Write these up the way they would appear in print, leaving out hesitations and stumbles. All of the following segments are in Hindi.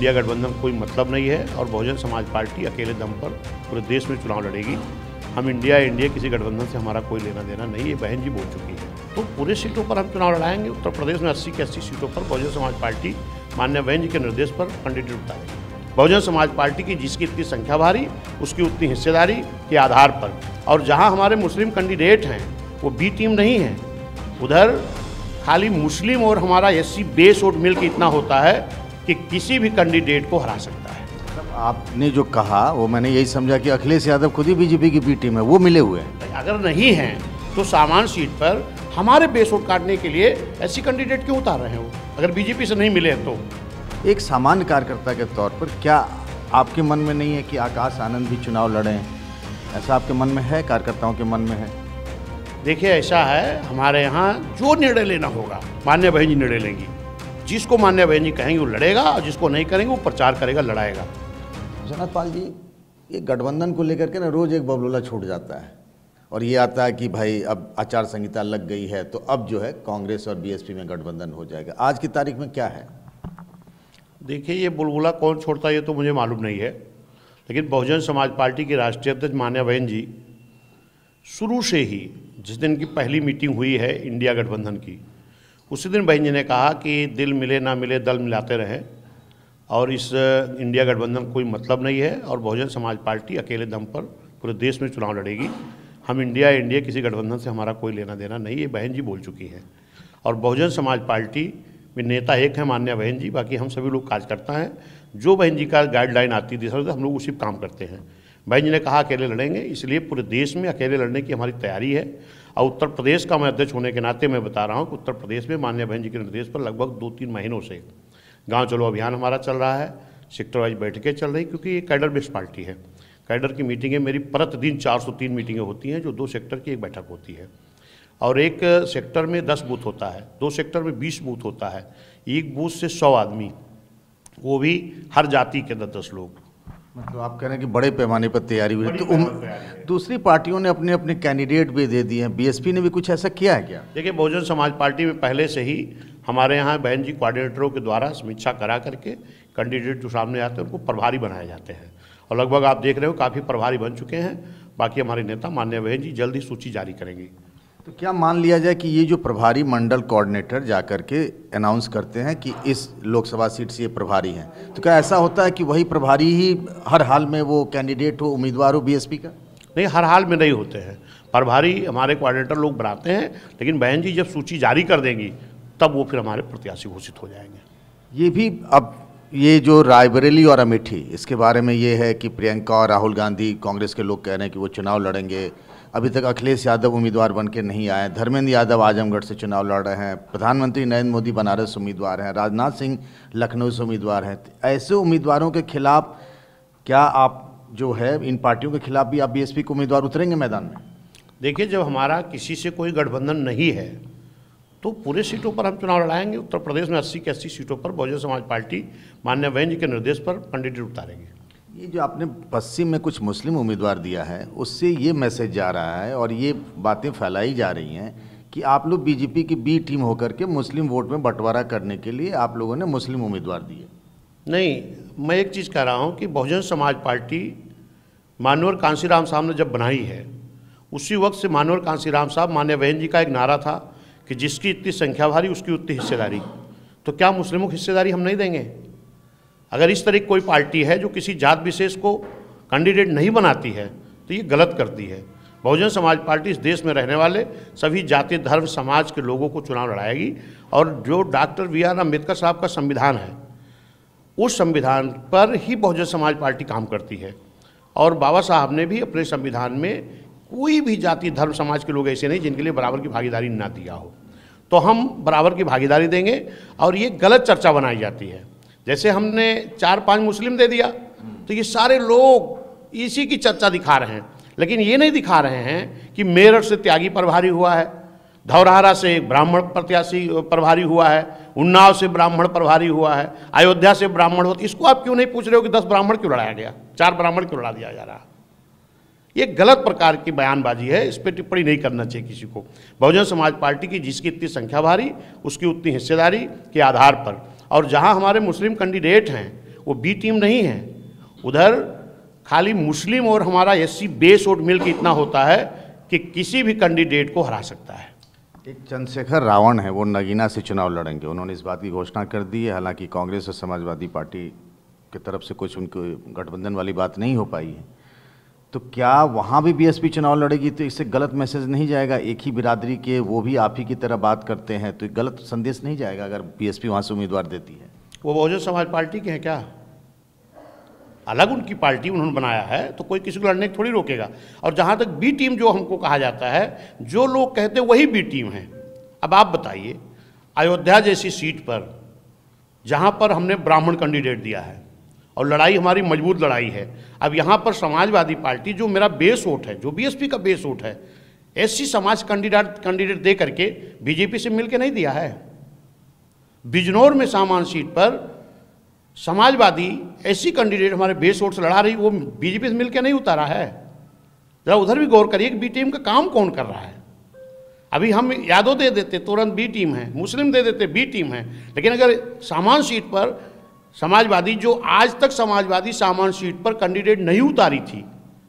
इंडिया गठबंधन कोई मतलब नहीं है और बहुजन समाज पार्टी अकेले दम पर पूरे देश में चुनाव लड़ेगी। हम इंडिया किसी गठबंधन से हमारा कोई लेना देना नहीं, ये बहन जी बोल चुकी है। तो पूरे सीटों पर हम चुनाव लड़ाएंगे। उत्तर प्रदेश में 80 की 80 सीटों पर बहुजन समाज पार्टी माननीय बहन जी के निर्देश पर कैंडिडेट उतारेगी। बहुजन समाज पार्टी की जिसकी इतनी संख्या भारी उसकी उतनी हिस्सेदारी के आधार पर, और जहां हमारे मुस्लिम कैंडिडेट हैं वो बी टीम नहीं है, उधर खाली मुस्लिम और हमारा एससी बेस वोट मिल के इतना होता है कि किसी भी कैंडिडेट को हरा सकता है। आपने जो कहा वो मैंने यही समझा कि अखिलेश यादव खुद ही बीजेपी की बी टीम है, वो मिले हुए हैं। अगर नहीं हैं तो सामान्य सीट पर हमारे बेस वोट काटने के लिए ऐसी कैंडिडेट क्यों उतार रहे हैं वो, अगर बीजेपी से नहीं मिले तो। एक सामान्य कार्यकर्ता के तौर पर क्या आपके मन में नहीं है कि आकाश आनंद भी चुनाव लड़ें? ऐसा आपके मन में है, कार्यकर्ताओं के मन में है? देखिए ऐसा है, हमारे यहाँ जो निर्णय लेना होगा मान्य बहन जी निर्णय लेंगी। जिसको मान्य बहन जी कहेंगे वो लड़ेगा और जिसको नहीं करेंगे वो प्रचार करेगा, लड़ाएगा। जगन्नाथ पाल जी, ये गठबंधन को लेकर के ना रोज एक बबलोला छूट जाता है और ये आता है कि भाई अब आचार संहिता लग गई है तो अब जो है कांग्रेस और बीएसपी में गठबंधन हो जाएगा। आज की तारीख में क्या है? देखिए ये बुलबुला कौन छोड़ता है ये तो मुझे मालूम नहीं है, लेकिन बहुजन समाज पार्टी की राष्ट्रीय अध्यक्ष मान्या बहन जी शुरू से ही, जिस दिन की पहली मीटिंग हुई है इंडिया गठबंधन की, उसी दिन बहन जी ने कहा कि दिल मिले ना मिले दल मिलाते रहें और इस इंडिया गठबंधन कोई मतलब नहीं है और बहुजन समाज पार्टी अकेले दम पर पूरे देश में चुनाव लड़ेगी। हम इंडिया किसी गठबंधन से हमारा कोई लेना देना नहीं, ये बहन जी बोल चुकी हैं। और बहुजन समाज पार्टी में नेता एक है मान्या बहन जी, बाकी हम सभी लोग कार्यकर्ता हैं। जो बहन जी का गाइडलाइन आती है दिशा, हम लोग उसी पर काम करते हैं। बहन जी ने कहा अकेले लड़ेंगे, इसलिए पूरे देश में अकेले लड़ने की हमारी तैयारी है। और उत्तर प्रदेश का मैं अध्यक्ष होने के नाते मैं बता रहा हूँ कि उत्तर प्रदेश में मान्या बहन जी के निर्देश पर लगभग 2-3 महीनों से गांव चलो अभियान हमारा चल रहा है, सेक्टर वाइज बैठकें चल रही, क्योंकि ये कैडर बेस्ड पार्टी है। कैडर की मीटिंगें मेरी प्रतिदिन 403 मीटिंगें होती हैं, जो 2 सेक्टर की एक बैठक होती है और एक सेक्टर में 10 बूथ होता है, 2 सेक्टर में 20 बूथ होता है, एक बूथ से 100 आदमी, वो भी हर जाति के 10-10 लोग। मतलब आप कह रहे हैं कि बड़े पैमाने पर तैयारी हुई। तो दूसरी पार्टियों ने अपने अपने कैंडिडेट भी दे दिए हैं, बीएसपी ने भी कुछ ऐसा किया है क्या? देखिए बहुजन समाज पार्टी में पहले से ही हमारे यहाँ बहन जी कोऑर्डिनेटरों के द्वारा समीक्षा करा करके कैंडिडेट जो सामने आते हैं उनको प्रभारी बनाए जाते हैं और लगभग आप देख रहे हो काफ़ी प्रभारी बन चुके हैं। बाकी हमारे नेता मान्य बहन जी जल्द ही सूची जारी करेंगी। तो क्या मान लिया जाए कि ये जो प्रभारी मंडल कोऑर्डिनेटर जाकर के अनाउंस करते हैं कि इस लोकसभा सीट से ये प्रभारी हैं, तो क्या ऐसा होता है कि वही प्रभारी ही हर हाल में वो कैंडिडेट हो, उम्मीदवार हो बीएसपी का? नहीं, हर हाल में नहीं होते हैं प्रभारी, हमारे कोऑर्डिनेटर लोग बनाते हैं, लेकिन बहन जी जब सूची जारी कर देंगी तब वो फिर हमारे प्रत्याशी घोषित हो जाएंगे। ये भी अब ये जो रायबरेली और अमेठी, इसके बारे में ये है कि प्रियंका और राहुल गांधी कांग्रेस के लोग कह रहे हैं कि वो चुनाव लड़ेंगे। अभी तक अखिलेश यादव उम्मीदवार बन के नहीं आए, धर्मेंद्र यादव आजमगढ़ से चुनाव लड़ रहे हैं, प्रधानमंत्री नरेंद्र मोदी बनारस उम्मीदवार हैं, राजनाथ सिंह लखनऊ से उम्मीदवार हैं। ऐसे उम्मीदवारों के खिलाफ क्या आप जो है इन पार्टियों के खिलाफ भी आप बीएसपी को उम्मीदवार उतरेंगे मैदान में? देखिए जब हमारा किसी से कोई गठबंधन नहीं है तो पूरे सीटों पर हम चुनाव लड़ाएंगे। उत्तर प्रदेश में 80 की 80 सीटों पर बहुजन समाज पार्टी मान्य बहन जी के निर्देश पर कैंडिडेट उतारेगी। ये जो आपने पश्चिम में कुछ मुस्लिम उम्मीदवार दिया है, उससे ये मैसेज जा रहा है और ये बातें फैलाई जा रही हैं कि आप लोग बीजेपी की बी टीम होकर के मुस्लिम वोट में बंटवारा करने के लिए आप लोगों ने मुस्लिम उम्मीदवार दिए। नहीं, मैं एक चीज़ कह रहा हूँ कि बहुजन समाज पार्टी मानवर कांसीराम साहब ने जब बनाई है, उसी वक्त से मानवर कांसीराम साहब मान्य बहन जी का एक नारा था कि जिसकी इतनी संख्या भारी उसकी उतनी हिस्सेदारी। तो क्या मुस्लिमों की हिस्सेदारी हम नहीं देंगे? अगर इस तरह की कोई पार्टी है जो किसी जात विशेष को कैंडिडेट नहीं बनाती है तो ये गलत करती है। बहुजन समाज पार्टी इस देश में रहने वाले सभी जाति धर्म समाज के लोगों को चुनाव लड़ाएगी और जो डॉक्टर BR अम्बेडकर साहब का संविधान है, उस संविधान पर ही बहुजन समाज पार्टी काम करती है। और बाबा साहब ने भी अपने संविधान में कोई भी जाति धर्म समाज के लोग ऐसे नहीं जिनके लिए बराबर की भागीदारी ना दिया हो। तो हम बराबर की भागीदारी देंगे। और ये गलत चर्चा बनाई जाती है, जैसे हमने 4-5 मुस्लिम दे दिया तो ये सारे लोग इसी की चर्चा दिखा रहे हैं, लेकिन ये नहीं दिखा रहे हैं कि मेरठ से त्यागी प्रभारी हुआ है, धौरहरा से ब्राह्मण प्रत्याशी प्रभारी हुआ है, उन्नाव से ब्राह्मण प्रभारी हुआ है, अयोध्या से ब्राह्मण हो। इसको आप क्यों नहीं पूछ रहे हो कि 10 ब्राह्मण क्यों लड़ाया गया, 4 ब्राह्मण क्यों लड़ा दिया जा रहा? ये गलत प्रकार की बयानबाजी है, इस पर टिप्पणी नहीं करना चाहिए किसी को। बहुजन समाज पार्टी की जिसकी इतनी संख्या भारी उसकी उतनी हिस्सेदारी के आधार पर, और जहां हमारे मुस्लिम कैंडिडेट हैं वो बी टीम नहीं है। उधर खाली मुस्लिम और हमारा एससी बेस वोट मिल के इतना होता है कि किसी भी कैंडिडेट को हरा सकता है। एक चंद्रशेखर रावण है, वो नगीना से चुनाव लड़ेंगे, उन्होंने इस बात की घोषणा कर दी है। हालांकि कांग्रेस और समाजवादी पार्टी की तरफ से कुछ उनको गठबंधन वाली बात नहीं हो पाई है, तो क्या वहाँ भी बीएसपी चुनाव लड़ेगी तो इससे गलत मैसेज नहीं जाएगा? एक ही बिरादरी के वो भी आप ही की तरह बात करते हैं, तो गलत संदेश नहीं जाएगा अगर बीएसपी वहाँ से उम्मीदवार देती है? वो बहुजन समाज पार्टी के हैं क्या? अलग उनकी पार्टी उन्होंने बनाया है, तो कोई किसी को लड़ने थोड़ी रोकेगा। और जहाँ तक बी टीम जो हमको कहा जाता है, जो लोग कहते हैं वही बी टीम है। अब आप बताइए, अयोध्या जैसी सीट पर जहाँ पर हमने ब्राह्मण कैंडिडेट दिया है और लड़ाई हमारी मजबूत लड़ाई है, अब यहाँ पर समाजवादी पार्टी जो मेरा बेस वोट है, जो बीएसपी का बेस वोट है, एससी समाज कैंडिडेट दे करके बीजेपी से मिल के नहीं दिया है। बिजनौर में सामान सीट पर समाजवादी ऐसी कैंडिडेट हमारे बेस वोट से लड़ा रही, वो बीजेपी से मिलकर नहीं उतारा है। जरा उधर भी गौर करिए कि बी टीम का काम कौन कर रहा है। अभी हम यादव दे देते तुरंत बी टीम है, मुस्लिम दे देते बी टीम है, लेकिन अगर सामान सीट पर समाजवादी, जो आज तक समाजवादी सामान सीट पर कैंडिडेट नहीं उतारी थी,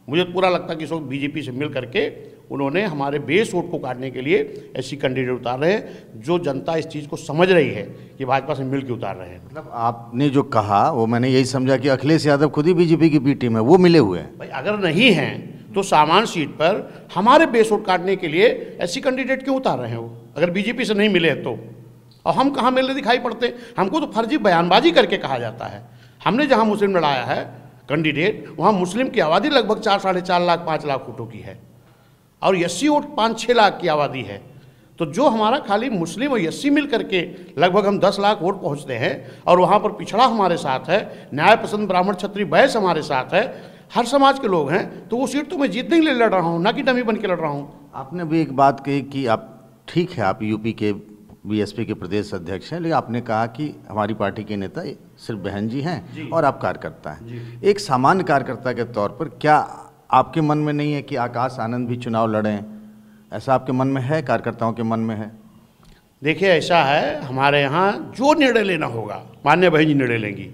मुझे पूरा लगता कि इस वक्त बीजेपी से मिल करके उन्होंने हमारे बेस वोट को काटने के लिए ऐसी कैंडिडेट उतार रहे हैं, जो जनता इस चीज़ को समझ रही है कि भाजपा से मिल के उतार रहे हैं। मतलब आपने जो कहा वो मैंने यही समझा कि अखिलेश यादव खुद ही बीजेपी की बी टीम है, वो मिले हुए हैं। भाई अगर नहीं हैं तो सामान सीट पर हमारे बेस वोट काटने के लिए ऐसी कैंडिडेट क्यों उतार रहे हैं वो, अगर बीजेपी से नहीं मिले तो? और हम कहाँ मिलने दिखाई पड़ते? हमको तो फर्जी बयानबाजी करके कहा जाता है। हमने जहाँ मुस्लिम लड़ाया है कैंडिडेट, वहाँ मुस्लिम की आबादी लगभग 4, 4.5 लाख 5 लाख वोटों की है और एससी वोट 5-6 लाख की आबादी है। तो जो हमारा खाली मुस्लिम और एससी मिल करके लगभग हम 10 लाख वोट पहुँचते हैं, और वहाँ पर पिछड़ा हमारे साथ है, न्याय पसंद ब्राह्मण क्षत्रिय वैश्य हमारे साथ है, हर समाज के लोग हैं, तो वो सीट तो मैं जीतने के लिए लड़ रहा हूँ, ना कि डमी बन के लड़ रहा हूँ। आपने भी एक बात कही कि आप ठीक है, आप यूपी के बीएसपी के प्रदेश अध्यक्ष हैं, लेकिन आपने कहा कि हमारी पार्टी के नेता सिर्फ बहन जी हैं और आप कार्यकर्ता हैं। एक सामान्य कार्यकर्ता के तौर पर क्या आपके मन में नहीं है कि आकाश आनंद भी चुनाव लड़ें? ऐसा आपके मन में है, कार्यकर्ताओं के मन में है? देखिए, ऐसा है, हमारे यहाँ जो निर्णय लेना होगा मान्य बहन जी निर्णय लेंगी।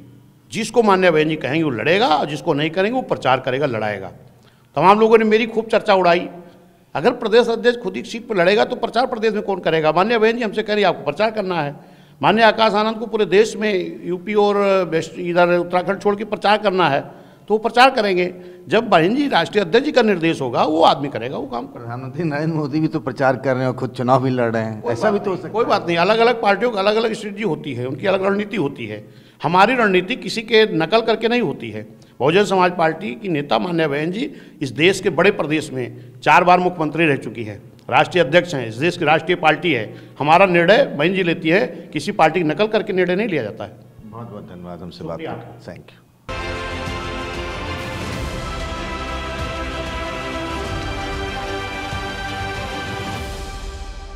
जिसको मान्य बहन जी कहेंगे वो लड़ेगा, और जिसको नहीं करेंगे वो प्रचार करेगा, लड़ाएगा। तमाम लोगों ने मेरी खूब चर्चा उड़ाई। अगर प्रदेश अध्यक्ष खुद ही सीट पर लड़ेगा तो प्रचार प्रदेश में कौन करेगा? मान्य बहन जी हमसे कह रही है आपको प्रचार करना है। मान्य आकाश आनंद को पूरे देश में यूपी और इधर उत्तराखंड छोड़ के प्रचार करना है, तो वो प्रचार करेंगे। जब बहन जी राष्ट्रीय अध्यक्ष जी का निर्देश होगा वो आदमी करेगा, वो काम करेगा। प्रधानमंत्री नरेंद्र मोदी भी तो प्रचार कर रहे हैं और खुद चुनाव भी लड़ रहे हैं, ऐसा भी तो हो सकता है। कोई बात नहीं, अलग अलग पार्टियों की अलग अलग स्ट्रेटजी होती है, उनकी अलग रणनीति होती है। हमारी रणनीति किसी के नकल करके नहीं होती है। बहुजन समाज पार्टी की नेता मान्य बहन जी इस देश के बड़े प्रदेश में 4 बार मुख्यमंत्री रह चुकी है, राष्ट्रीय अध्यक्ष हैं, इस देश की राष्ट्रीय पार्टी है। हमारा निर्णय बहन जी लेती है, किसी पार्टी की नकल करके निर्णय नहीं लिया जाता है। बहुत बहुत धन्यवाद हमसे बात करने, थैंक यू।